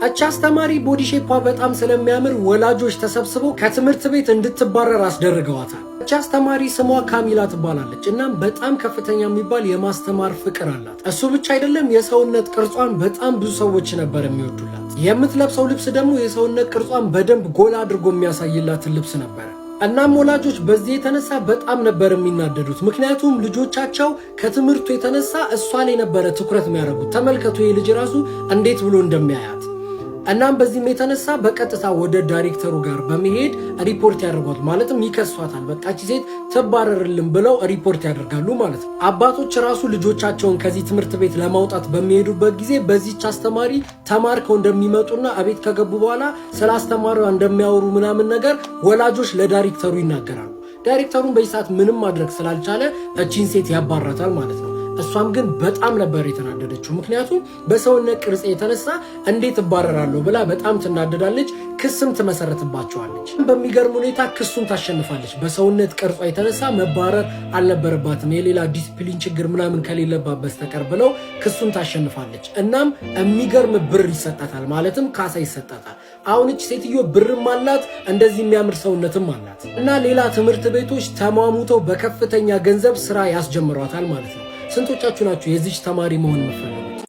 እቺ አስተማሪ ቦዲ ሼፓ በጣም ስለሚያምር ወላጆች ተሰብስበው ከትምህርት ቤት እንድትባረር አስደርገዋታል። እቺ አስተማሪ ስሟ ካሚላ ትባላለች። እናም በጣም ከፍተኛ የሚባል የማስተማር ፍቅር አላት። እሱ ብቻ አይደለም፣ የሰውነት ቅርጿን በጣም ብዙ ሰዎች ነበር የሚወዱላት። የምትለብሰው ልብስ ደግሞ የሰውነት ቅርጿን በደንብ ጎላ አድርጎ የሚያሳይላትን ልብስ ነበር። እናም ወላጆች በዚህ የተነሳ በጣም ነበር የሚናደዱት። ምክንያቱም ልጆቻቸው ከትምህርቱ የተነሳ እሷ ላይ ነበረ ትኩረት የሚያደርጉት። ተመልከቱ ይህ ልጅ ራሱ እንዴት ብሎ እንደሚያያት። እናም በዚህም የተነሳ በቀጥታ ወደ ዳይሬክተሩ ጋር በመሄድ ሪፖርት ያደርጓል። ማለትም ይከሷታል። በቃች ሴት ትባረርልን ብለው ሪፖርት ያደርጋሉ ማለት ነው። አባቶች ራሱ ልጆቻቸውን ከዚህ ትምህርት ቤት ለማውጣት በሚሄዱበት ጊዜ በዚህች አስተማሪ ተማርከው እንደሚመጡና አቤት ከገቡ በኋላ ስለ አስተማሪዋ እንደሚያወሩ ምናምን ነገር ወላጆች ለዳይሬክተሩ ይናገራሉ። ዳይሬክተሩን በዚህ ሰዓት ምንም ማድረግ ስላልቻለ እቺን ሴት ያባራታል ማለት ነው። እሷም ግን በጣም ነበር የተናደደችው። ምክንያቱም በሰውነት ቅርጽ የተነሳ እንዴት እባረራለሁ ብላ በጣም ትናደዳለች። ክስም ትመሰረትባቸዋለች። በሚገርም ሁኔታ ክሱን ታሸንፋለች። በሰውነት ቅርጿ የተነሳ መባረር አልነበረባትም የሌላ ዲሲፕሊን ችግር ምናምን ከሌለባት በስተቀር ብለው ክሱን ታሸንፋለች። እናም የሚገርም ብር ይሰጣታል፣ ማለትም ካሳ ይሰጣታል። አሁን እቺ ሴትዮ ብርም አላት እንደዚህ የሚያምር ሰውነትም አላት። እና ሌላ ትምህርት ቤቶች ተሟሙተው በከፍተኛ ገንዘብ ስራ ያስጀምሯታል ማለት ነው። ስንቶቻችሁ ናችሁ የዚች ተማሪ መሆን የምትፈልጉት?